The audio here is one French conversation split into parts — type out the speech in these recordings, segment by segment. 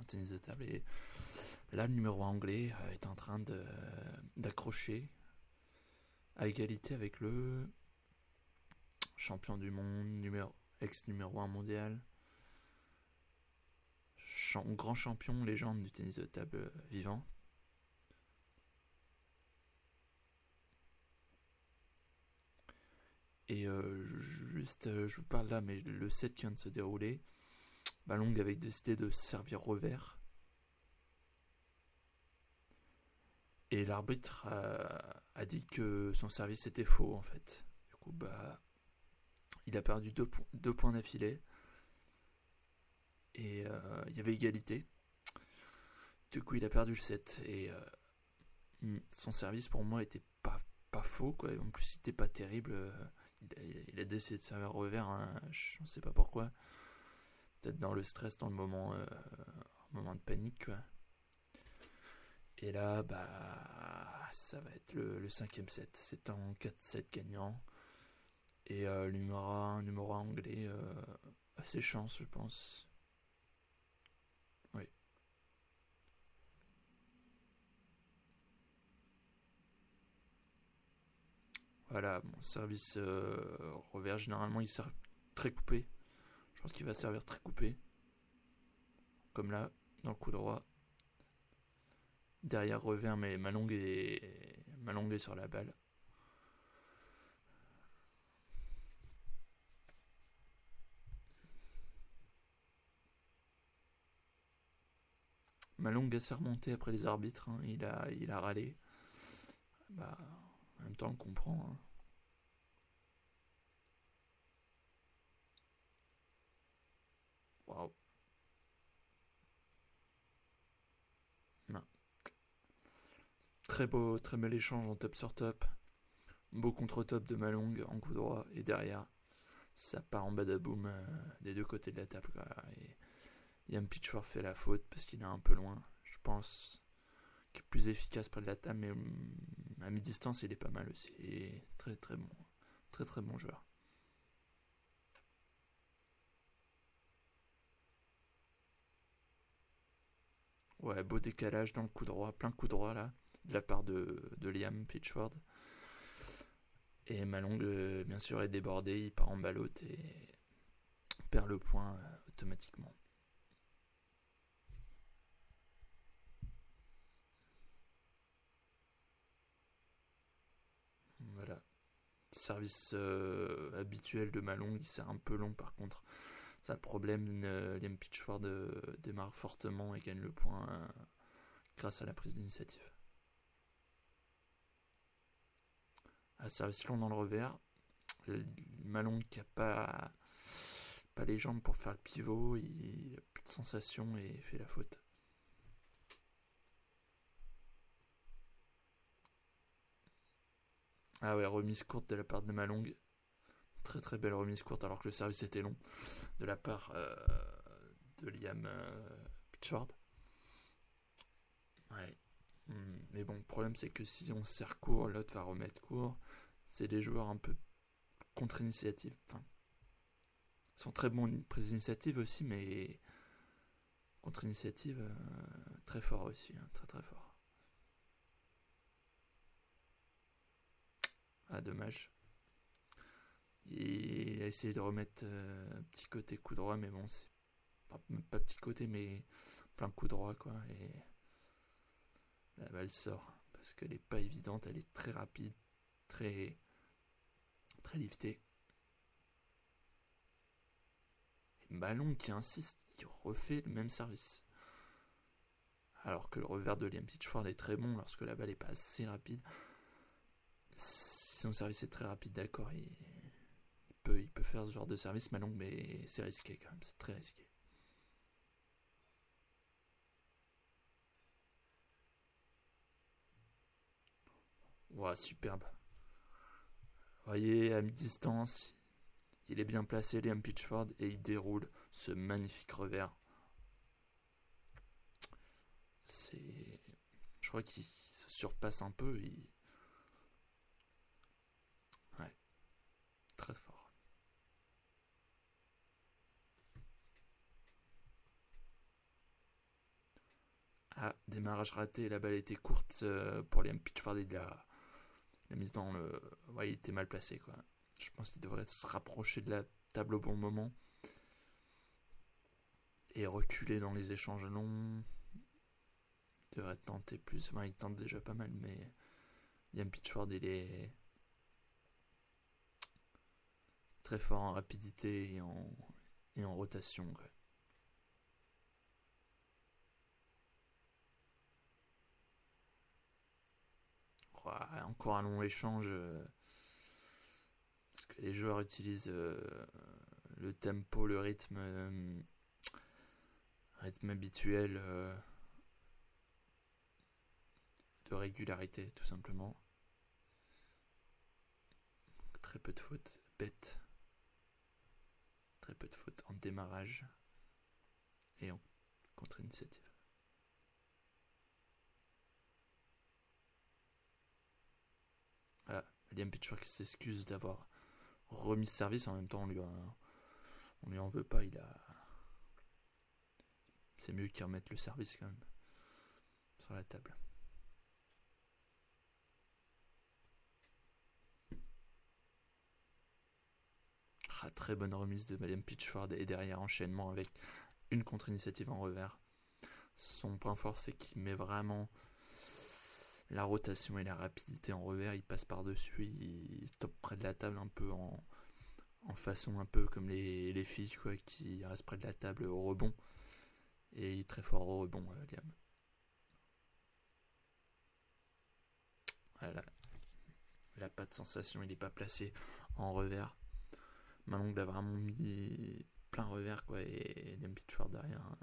tennis de table. Et là, le numéro 1 anglais est en train d'accrocher à égalité avec le champion du monde, ex-numéro 1 mondial, grand champion, légende du tennis de table vivant. Et je vous parle là, mais le set qui vient de se dérouler, Malong avait décidé de servir revers. Et l'arbitre a dit que son service était faux, en fait. Du coup, il a perdu 2 points d'affilée. Et il y avait égalité. Du coup, il a perdu le set. Et son service, pour moi, était pas faux, quoi. En plus, il était pas terrible. Il a décidé de servir revers, hein. Je ne sais pas pourquoi. Peut-être dans le stress, dans le moment de panique, quoi. Et là, ça va être le 5e set. C'est en 4-7 gagnant. Et le numéro 1 anglais a ses chances, je pense. Oui. Voilà, mon service revers, généralement, il sert très coupé. Je pense qu'il va servir très coupé. Comme là, dans le coup droit. Derrière revers, mais Malong est sur la balle. Malong s'est remonté après les arbitres, hein. Il a râlé. En même temps, on comprend, hein. Waouh. Non. Très bel échange en top sur top. Beau contre-top de Malong en coup droit. Et derrière, ça part en badaboum des deux côtés de la table, quoi. Et Liam Pitchford fait la faute parce qu'il est un peu loin. Je pense qu'il est plus efficace près de la table, mais à mi-distance, il est pas mal aussi. Il est très très bon. Très très bon joueur. Ouais, beau décalage dans le coup droit. Plein de coups droits là, de la part de Liam Pitchford. Et Malong, bien sûr, est débordé. Il part en balle haute et perd le point automatiquement. Voilà. Service habituel de Malong, il sert un peu long par contre. Ça le problème, Liam Pitchford démarre fortement et gagne le point grâce à la prise d'initiative. Service long dans le revers. Malong qui a pas les jambes pour faire le pivot, il a plus de sensation et fait la faute. Ah ouais, remise courte de la part de Malong. Très très belle remise courte alors que le service était long de la part de Liam Pitchford. Ouais. Mais bon, le problème c'est que si on sert court, l'autre va remettre court. C'est des joueurs un peu contre-initiative. Enfin, ils sont très bons en prise d'initiative aussi, mais contre-initiative très fort aussi, hein, très très fort. Ah, dommage. Il a essayé de remettre un petit côté coup droit, mais bon, c'est pas petit côté, mais plein coup droit, quoi. Et la balle sort parce qu'elle est pas évidente, elle est très rapide, très très liftée. Et Malong qui insiste, qui refait le même service. Alors que le revers de Liam Pitchford est très bon lorsque la balle est pas assez rapide. Si son service est très rapide, d'accord, il peut faire ce genre de service, Malong, mais c'est risqué quand même, c'est très risqué. Ouah, superbe. Vous voyez, à mi-distance, il est bien placé, Liam Pitchford, et il déroule ce magnifique revers. Je crois qu'il se surpasse un peu. Ouais, très fort. Ah, démarrage raté, la balle était courte pour Liam Pitchford. Il a mise dans le. Ouais, il était mal placé, quoi. Je pense qu'il devrait se rapprocher de la table au bon moment et reculer dans les échanges longs. Il devrait tenter plus. Enfin, il tente déjà pas mal, mais Liam Pitchford, il est très fort en rapidité et en rotation, quoi. Encore un long échange parce que les joueurs utilisent le tempo, le rythme habituel de régularité, tout simplement. Très peu de fautes bêtes, très peu de fautes en démarrage et en contre-initiative. Ah, Liam Pitchford qui s'excuse d'avoir remis service. En même temps, on lui en veut pas. C'est mieux qu'il remette le service quand même sur la table. Très bonne remise de Liam Pitchford et derrière enchaînement avec une contre-initiative en revers. Son point fort, c'est qu'il met vraiment la rotation et la rapidité en revers. Il passe par-dessus, il top près de la table un peu en façon un peu comme les filles, quoi, qui restent près de la table au rebond. Et il est très fort au rebond, Liam. Voilà. Il n'a pas de sensation, il n'est pas placé en revers. Malong a vraiment mis plein revers, quoi, et Liam Pitchford derrière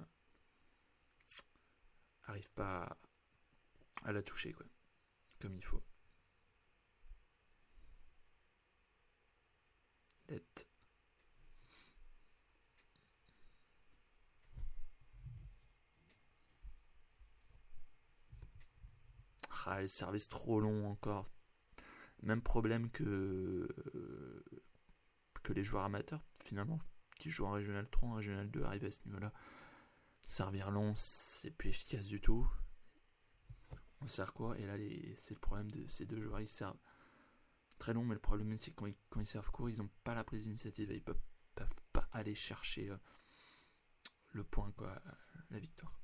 arrive pas à la toucher, quoi, comme il faut. Let. Le service trop long encore. Même problème que les joueurs amateurs, finalement, qui jouent en Régional 3, en Régional 2, arrivent à ce niveau-là. Servir long, c'est plus efficace du tout. On sert quoi? Et là, c'est le problème de ces deux joueurs. Ils servent très long, mais le problème, c'est que quand ils servent court, ils n'ont pas la prise d'initiative. Ils peuvent pas aller chercher le point, quoi, la victoire.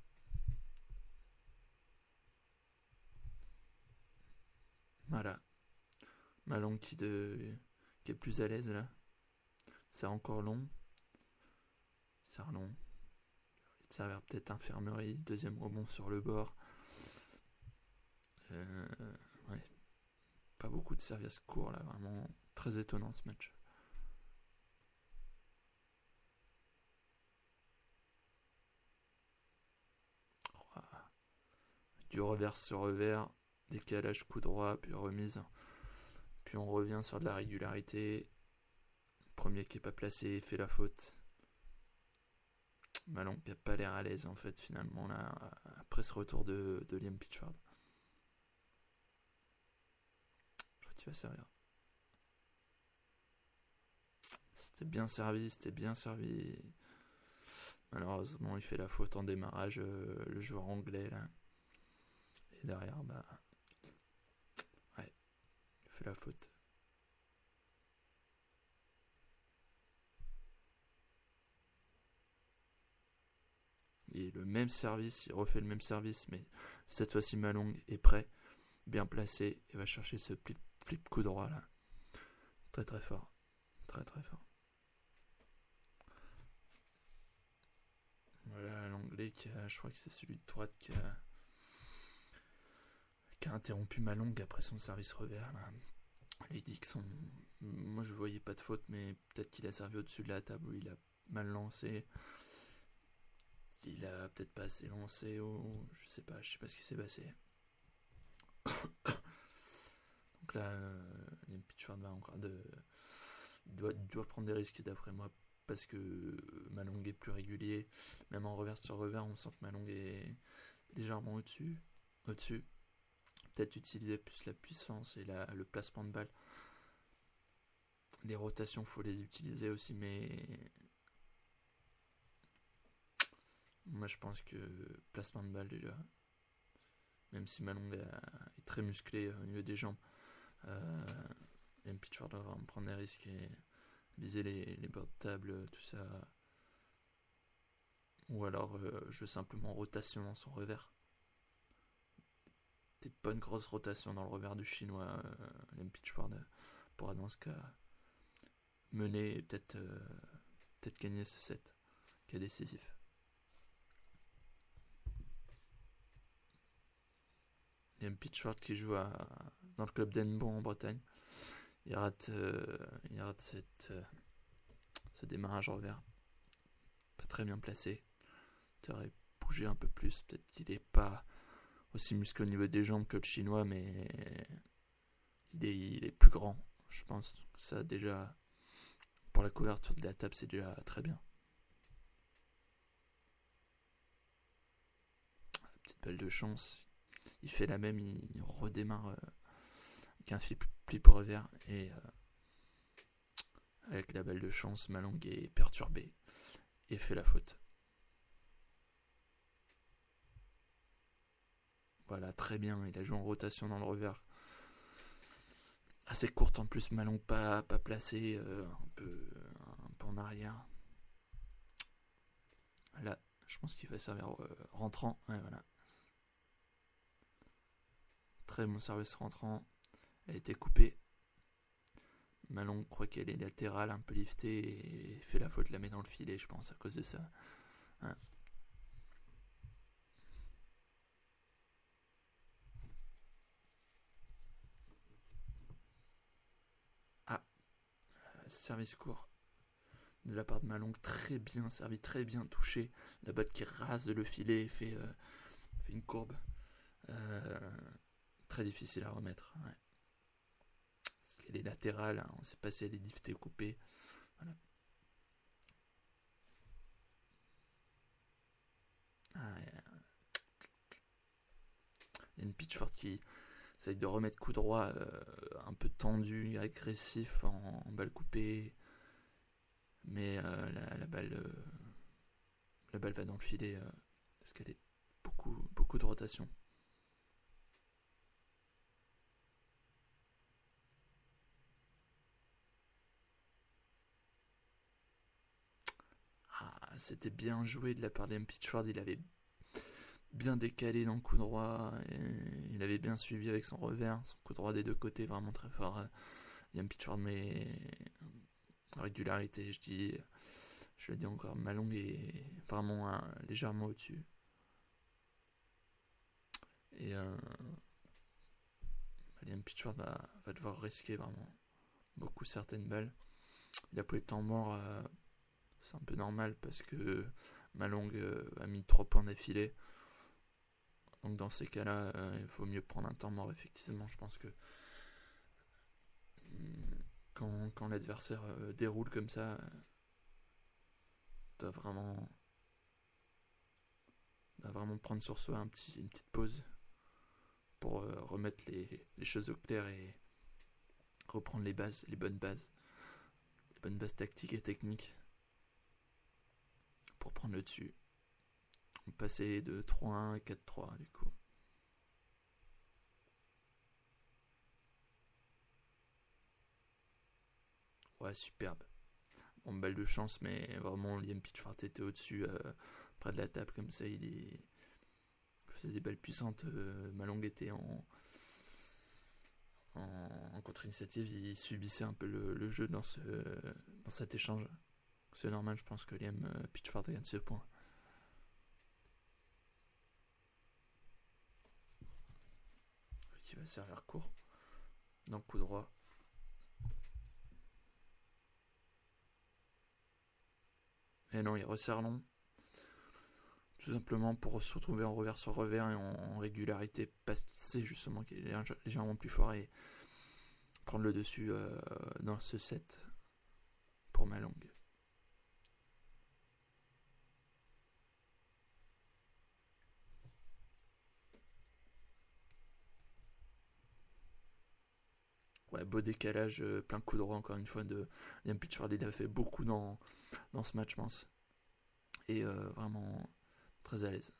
Voilà. Malong qui est plus à l'aise là. C'est encore long. Sert long. Il servir peut-être infirmerie. Deuxième rebond sur le bord. Ouais. Pas beaucoup de services courts là. Vraiment très étonnant ce match. Du revers sur revers. Décalage coup droit. Puis remise. Puis on revient sur de la régularité. Premier qui n'est pas placé fait la faute. Malong qui n'a pas l'air à l'aise en fait finalement là, après ce retour de Liam Pitchford. Je crois qu'il va servir. C'était bien servi. Malheureusement il fait la faute en démarrage, le joueur anglais là. Et derrière ouais, il fait la faute. Et le même service, il refait le même service, mais cette fois-ci Malong est prêt, bien placé, et va chercher ce flip coup droit là. Très très fort. Très très fort. Voilà l'anglais je crois que c'est celui de droite qui a interrompu Malong après son service revers là. Il dit que moi je voyais pas de faute, mais peut-être qu'il a servi au-dessus de la table où il a mal lancé. Il a peut-être pas assez lancé je sais pas ce qui s'est passé. Donc là, Liam Pitchford va encore doit prendre des risques d'après moi parce que Malong est plus régulier. Même en revers sur revers, on sent que Malong est légèrement au-dessus. Peut-être utiliser plus la puissance et le placement de balle. Les rotations, faut les utiliser aussi, mais moi je pense que placement de balle déjà, même si Malong est très musclé au niveau des jambes. Liam Pitchford doit vraiment prendre des risques et viser les bords de table, tout ça. Ou alors jouer simplement rotation dans son revers. Des bonnes grosses rotations dans le revers du chinois. Liam Pitchford pourra dans ce cas mener et peut-être gagner ce set qui est décisif. Liam Pitchford qui joue dans le club d'Henbon en Bretagne. Il rate ce démarrage revers. Pas très bien placé. Il aurait bougé un peu plus. Peut-être qu'il n'est pas aussi musclé au niveau des jambes que le chinois, mais il est plus grand. Je pense que ça, déjà, pour la couverture de la table, c'est déjà très bien. La petite balle de chance. Il fait la même, il redémarre avec un flip au revers et avec la balle de chance, Malong est perturbé et fait la faute. Voilà, très bien, il a joué en rotation dans le revers. Assez courte en plus, Malong pas placé, un peu en arrière. Là, je pense qu'il va servir rentrant. Ouais, voilà. Très bon service rentrant. Elle a été coupée. Malong croit qu'elle est latérale, un peu liftée, et fait la faute, la met dans le filet, je pense, à cause de ça. Hein. Service court de la part de Malong, très bien servi, très bien touché. La balle qui rase le filet fait une courbe. Très difficile à remettre. Ouais. Parce qu'elle est latérale, hein, on ne sait pas si elle est liftée ou coupée. Voilà. Il y a une Pitchford qui essaye de remettre coup droit un peu tendu, agressif en balle coupée. Mais la balle va dans le filet parce qu'elle est beaucoup de rotation. C'était bien joué de la part de Liam Pitchford, il avait bien décalé dans le coup droit, et il avait bien suivi avec son revers, son coup droit des deux côtés vraiment très fort. Liam Pitchford, mais régularité, je le dis encore, Malong est vraiment légèrement au-dessus. Et Liam Pitchford va devoir risquer vraiment beaucoup certaines balles. Il a pris le temps mort, c'est un peu normal parce que Malong a mis 3 points d'affilée. Donc dans ces cas-là, il faut mieux prendre un temps mort, effectivement. Je pense que quand l'adversaire déroule comme ça, doit vraiment prendre sur soi une petite pause pour remettre les choses au clair et reprendre les bonnes bases tactiques et techniques pour prendre le dessus. On passait de 3-1 à 4-3 du coup. Ouais, superbe. Bon, balle de chance, mais vraiment Liam Pitchford était au-dessus, près de la table comme ça. Il faisait des balles puissantes. Malong était en contre-initiative, il subissait un peu le jeu dans cet échange. C'est normal, je pense que Liam Pitchford gagne ce point. Qui va servir court. Donc coup droit. Et non, il resserre long. Tout simplement pour se retrouver en revers sur revers et en régularité, parce qu'il sait justement qu'il est légèrement plus fort et prendre le dessus dans ce set pour Malong. Ouais, beau décalage, plein coup droit encore une fois de Liam Pitchford. Il a fait beaucoup dans ce match, je pense. Et vraiment très à l'aise.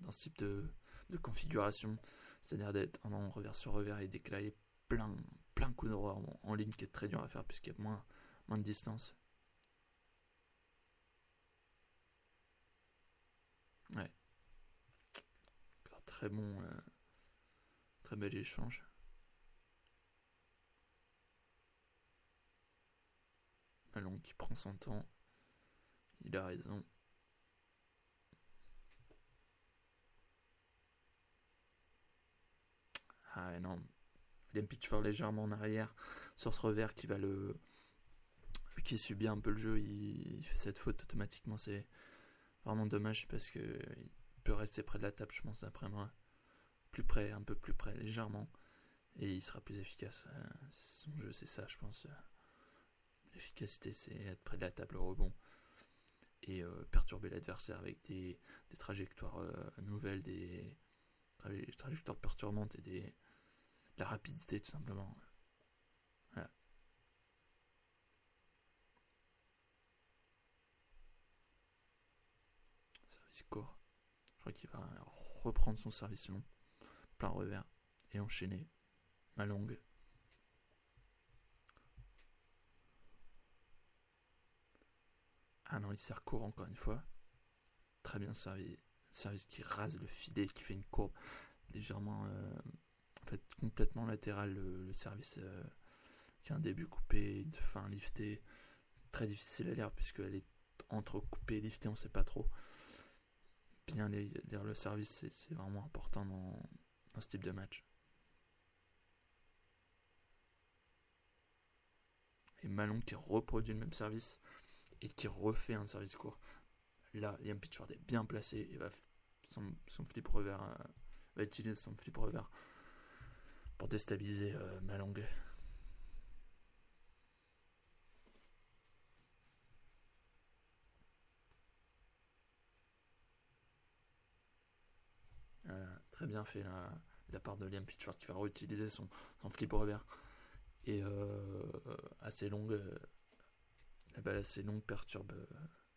dans ce type de configuration, c'est-à-dire d'être en revers sur revers et d'éclater plein coup droit en ligne, qui est très dur à faire puisqu'il y a moins de distance. Ouais. Très bon, très bel échange. Malong qui prend son temps. Il a raison. Ah non. Liam Pitchford légèrement en arrière sur ce revers qui va le. Vu qu'il subit un peu le jeu, il fait cette faute automatiquement. C'est vraiment dommage parce que il peut rester près de la table, je pense, d'après moi. Plus près, un peu plus près, légèrement. Et il sera plus efficace. Son jeu, c'est ça, je pense. L'efficacité, c'est être près de la table au rebond. Et perturber l'adversaire avec des trajectoires nouvelles, des trajectoires perturbantes et de la rapidité, tout simplement. Voilà. Service court. Je crois qu'il va reprendre son service long. Plein revers. Et enchaîner. Malong. Ah non, il sert court encore une fois. Très bien servi. Service qui rase le filet, qui fait une courbe légèrement, en fait, complètement latérale. Le service qui a un début coupé, une fin liftée. Très difficile à lire puisqu'elle est entre coupée et liftée, on ne sait pas trop. Bien lire le service, c'est vraiment important dans ce type de match. Et Malong qui reproduit le même service et qui refait un service court. Là, Liam Pitchford est bien placé et va son flip revers, va utiliser son flip revers pour déstabiliser Malong. Très bien fait là, de la part de Liam Pitchford qui va réutiliser son flip revers. Et assez longue, la balle assez longue perturbe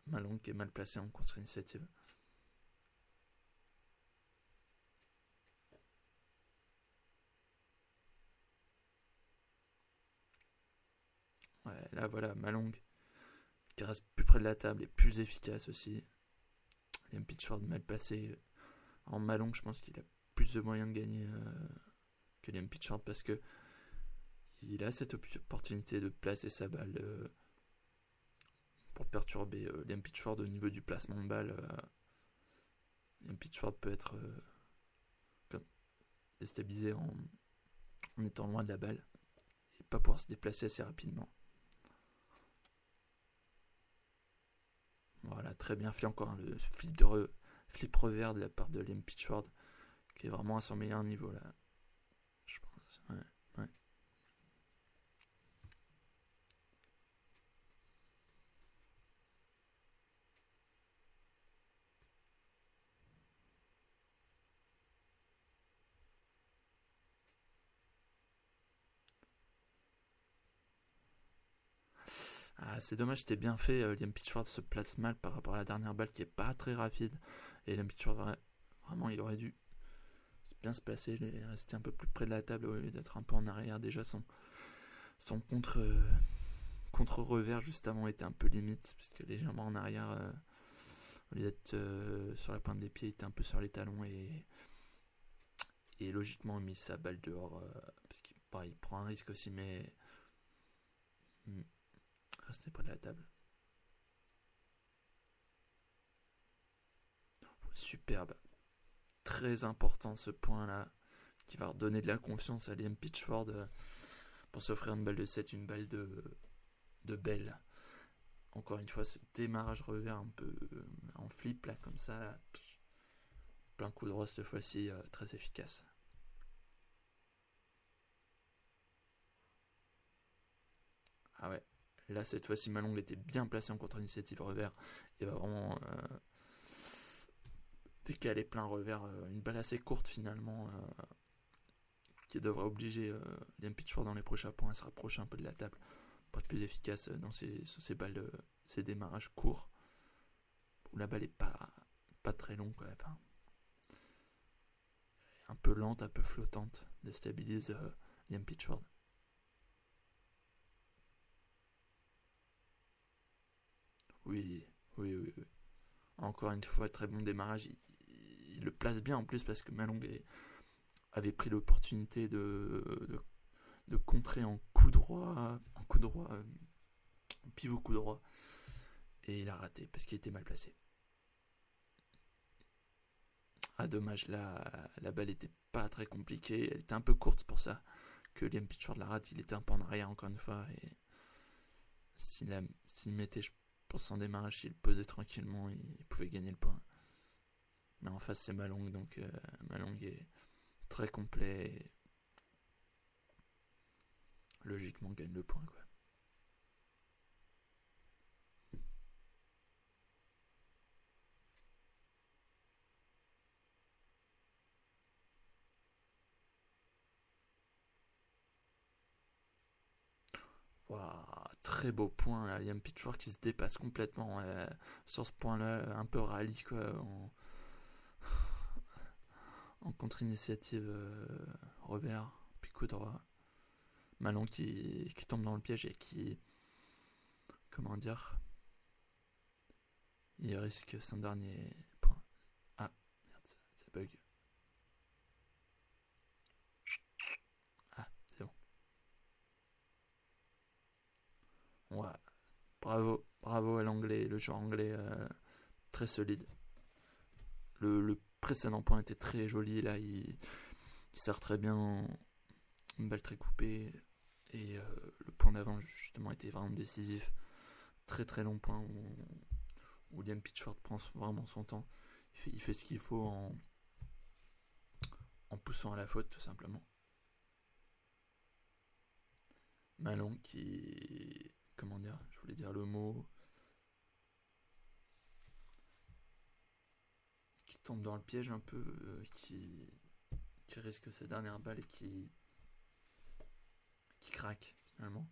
Malong qui est mal placé en contre-initiative. Ouais, là voilà, Malong qui reste plus près de la table et plus efficace aussi. Liam Pitchford mal placé. En Malong, je pense qu'il a plus de moyens de gagner que Liam Pitchford parce que il a cette opportunité de placer sa balle pour perturber Liam Pitchford au niveau du placement de balle. Liam Pitchford peut être déstabilisé en étant loin de la balle et pas pouvoir se déplacer assez rapidement. Voilà, très bien fait encore le flip revers de la part de Liam Pitchford qui est vraiment à son meilleur niveau là, je pense. Ouais. Ah, c'est dommage, c'était bien fait. Liam Pitchford se place mal par rapport à la dernière balle qui est pas très rapide. Et Liam Pitchford, vraiment, il aurait dû bien se placer, rester un peu plus près de la table au lieu d'être un peu en arrière. Déjà, son contre-revers juste avant était un peu limite, puisque légèrement en arrière, au lieu d'être sur la pointe des pieds, il était un peu sur les talons et logiquement, il a mis sa balle dehors, parce qu'il il prend un risque aussi, mais rester près de la table. Superbe. Très important ce point-là, qui va redonner de la confiance à Liam Pitchford pour s'offrir une balle de 7, une balle de belle. Encore une fois, ce démarrage revers un peu en flip, là, comme ça, là, plein coup droit cette fois-ci, très efficace. Ah ouais, là cette fois-ci Malong était bien placé en contre-initiative revers et va vraiment décaler plein revers, une balle assez courte finalement qui devrait obliger Liam Pitchford dans les prochains points à se rapprocher un peu de la table pour être plus efficace dans ces balles, ces démarrages courts où la balle est pas très longue quoi. Enfin, un peu lente, un peu flottante, déstabilise Liam Pitchford. Oui, oui, oui, oui. Encore une fois, très bon démarrage. Il le place bien en plus parce que Malong avait pris l'opportunité de contrer en coup droit, pivot coup droit. Et il a raté parce qu'il était mal placé. Ah dommage, la balle était pas très compliquée, elle était un peu courte, c'est pour ça que Liam Pitchford la rate, il était un peu en arrière encore une fois, et s'il mettait, je pense, son démarrage, s'il posait tranquillement, il pouvait gagner le point. Mais en face c'est Malong, donc Malong est très complet, et logiquement gagne le point, quoi. Wow, très beau point, là. Liam Pitchford qui se dépasse complètement sur ce point-là, un peu rallye, quoi, en contre-initiative revers, puis coup droit. Malon qui tombe dans le piège et qui, comment dire, il risque son dernier point. Ah, merde, ça bug. Ah, c'est bon. Ouais, bravo à l'anglais, le joueur anglais très solide. Le précédent point était très joli, là, il sert très bien, une balle très coupée, et le point d'avant, justement, était vraiment décisif. Très très long point où Liam Pitchford prend vraiment son temps. Il fait ce qu'il faut en poussant à la faute, tout simplement. Malon qui. Comment dire, je voulais dire le mot. Qui tombe dans le piège un peu, qui risque ses dernières balles et qui craque finalement.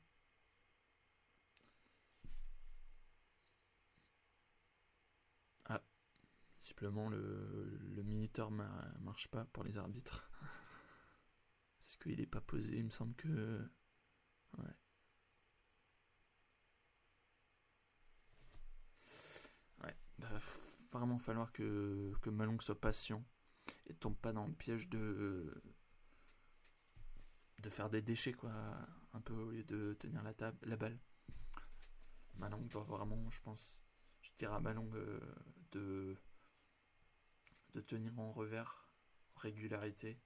Ah, visiblement le minuteur marche pas pour les arbitres. Parce qu'il est pas posé, il me semble que. Ouais. Ouais. Bah, vraiment falloir que Malong soit patient et tombe pas dans le piège de faire des déchets, quoi, un peu au lieu de tenir la balle. Malong doit vraiment, je pense, je dirais à Malong de, de tenir en revers en régularité,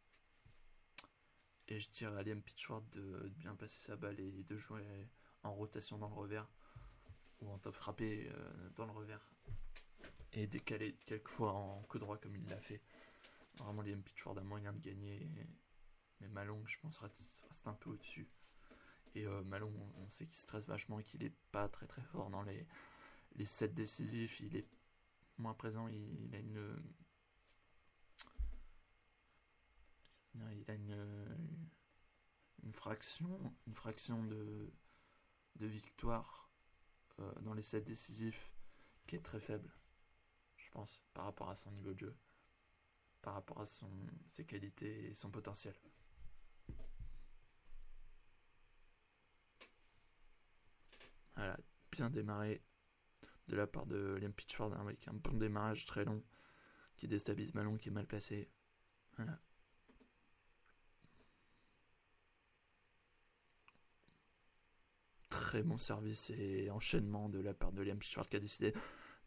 et je dirais à Liam Pitchford de bien passer sa balle et de jouer en rotation dans le revers ou en top frappé dans le revers et décaler quelquefois en coup droit comme il l'a fait. Vraiment, Liam Pitchford a moyen de gagner, mais Malong, je pense, reste un peu au-dessus. Et Malong, on sait qu'il stresse vachement et qu'il est pas très très fort dans les sets décisifs. Il est moins présent. Il a une fraction de victoire dans les sets décisifs qui est très faible, je pense, par rapport à son niveau de jeu, par rapport à ses qualités et son potentiel. Voilà, bien démarré de la part de Liam Pitchford avec un bon démarrage très long qui déstabilise Malong qui est mal placé. Voilà. Très bon service et enchaînement de la part de Liam Pitchford qui a décidé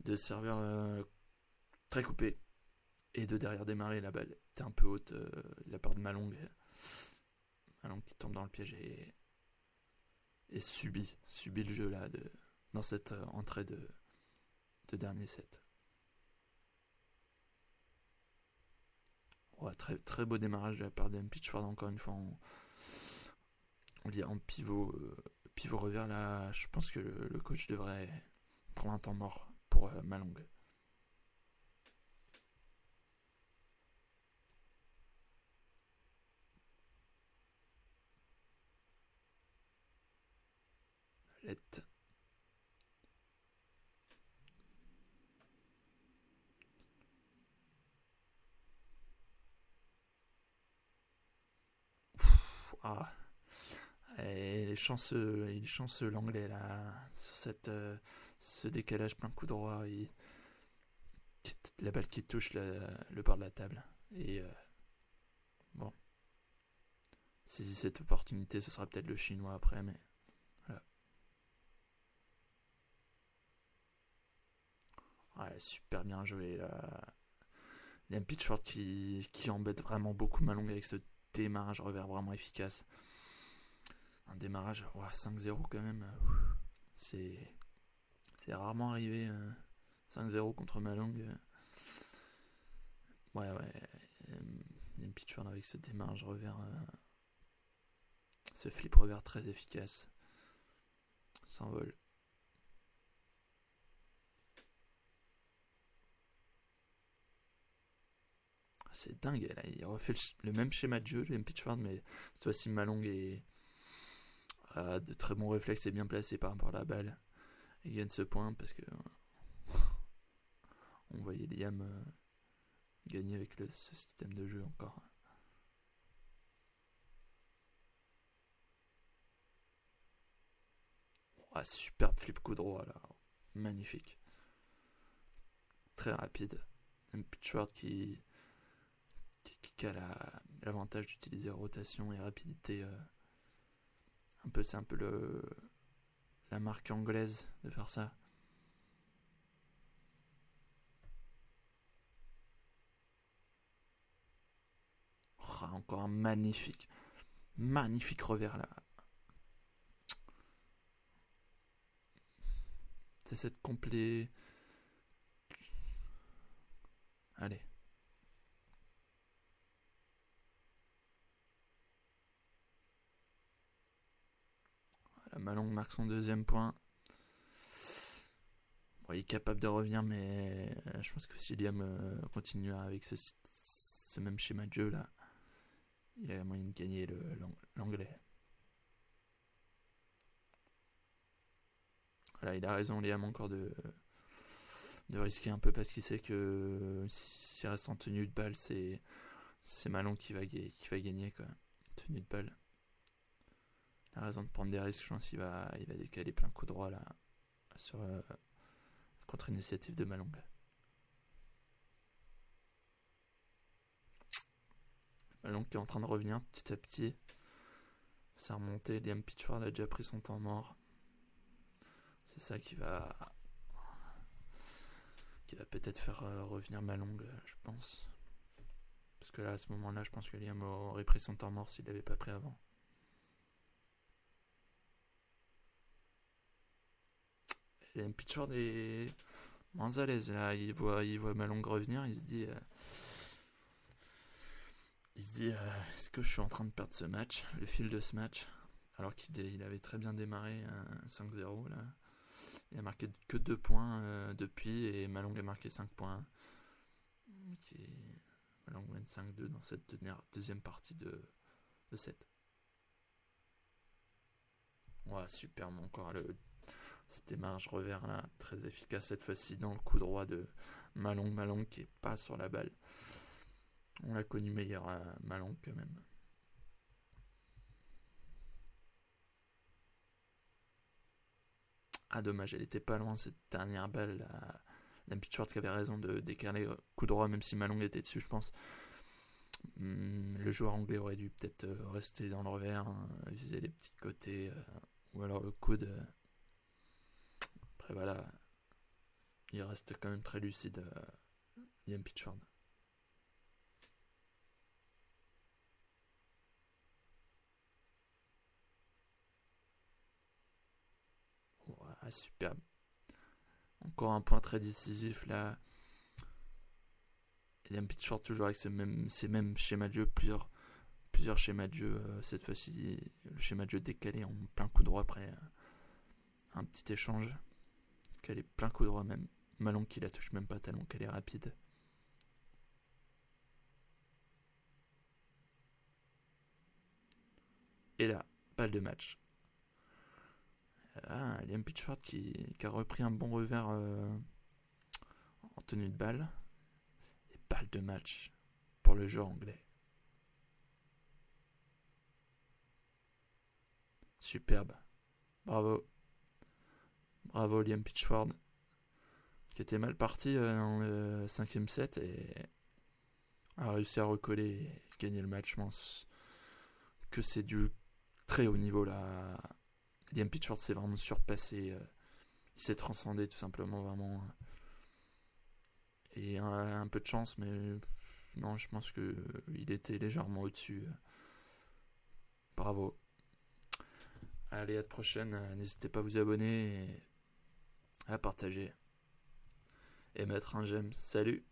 de servir très coupé et de derrière démarrer. La balle était un peu haute de la part de Malong. Malong qui tombe dans le piège et subit le jeu là dans cette entrée de dernier set. Ouais, très, très beau démarrage de la part de Liam Pitchford, encore une fois on dit en pivot revers. Là, je pense que le coach devrait prendre un temps mort pour Malong. Let. Ah. Et il est chanceux l'anglais là, sur ce décalage plein coup droit, la balle qui touche le bord de la table. Et bon, saisit cette opportunité, ce sera peut-être le chinois après, mais voilà. Ouais, super bien joué là. Liam Pitchford qui embête vraiment beaucoup Malong avec ce démarrage revers vraiment efficace. Un démarrage 5-0 quand même. C'est rarement arrivé 5-0 contre Malong. Ouais. Liam Pitchford avec ce démarrage revers. Ce flip revers très efficace. S'envole. C'est dingue, là. Il refait le même schéma de jeu, Liam Pitchford, mais cette fois-ci Malong a de très bons réflexes et bien placé par rapport à la balle. Il gagne ce point parce que on voyait Liam gagner avec ce système de jeu encore. Superbe flip coup droit là, magnifique, très rapide. Un Pitchford qui a l'avantage d'utiliser rotation et rapidité. C'est un peu la marque anglaise de faire ça. Encore un magnifique revers là. C'est cette complet. Allez. Voilà, Malong marque son deuxième point. Bon, il est capable de revenir, mais je pense que si Liam continuera avec ce même schéma de jeu là, il a moyen de gagner l'anglais. Voilà, il a raison, Liam, encore de risquer un peu parce qu'il sait que s'il reste en tenue de balle, c'est Malong qui va gagner quoi. Tenue de balle. Il a raison de prendre des risques, je pense qu'il va décaler plein coup droit là sur contre-initiative de Malong. Malong qui est en train de revenir petit à petit. Ça a remonté, Liam Pitchford a déjà pris son temps mort. C'est ça qui va peut-être faire revenir Malong, je pense. Parce que là, à ce moment-là, je pense que Liam aurait pris son temps mort s'il l'avait pas pris avant. Liam Pitchford est moins à l'aise là. Il voit Malong revenir, il se dit est-ce que je suis en train de perdre ce match, le fil de ce match, alors qu'il avait très bien démarré 5-0 là. Il a marqué que 2 points depuis et Malong a marqué 5 points. Malong mène 5-2 dans cette deuxième partie de set. Superbe encore ce démarrage revers là, très efficace cette fois-ci dans le coup droit de Malong qui est pas sur la balle. On l'a connu meilleur à Malong quand même. Dommage, elle était pas loin cette dernière balle. Liam Pitchford qui avait raison de décaler coup droit, même si Malong était dessus, je pense. Le joueur anglais aurait dû peut-être rester dans le revers, viser les petits côtés, ou alors le coude. Après voilà, il reste quand même très lucide, Liam Pitchford. Superbe. Encore un point très décisif là. Liam Pitchford toujours avec ces mêmes schémas de jeu, plusieurs schémas de jeu. Cette fois-ci, le schéma de jeu décalé en plein coup droit après un petit échange. Qu'elle est plein coup droit même. Malong qui la touche même pas tellement qu'elle est rapide. Et là, balle de match. Liam Pitchford qui a repris un bon revers en tenue de balle. Et balle de match pour le joueur anglais. superbe. Bravo. Bravo Liam Pitchford, qui était mal parti dans le 5e set et a réussi à recoller et gagner le match. Je pense que c'est du très haut niveau là. Liam Pitchford s'est vraiment surpassé. Il s'est transcendé tout simplement, vraiment. Et un peu de chance, mais non, je pense qu'il était légèrement au-dessus. Bravo. Allez, à la prochaine. N'hésitez pas à vous abonner et à partager. Et mettre un j'aime. Salut!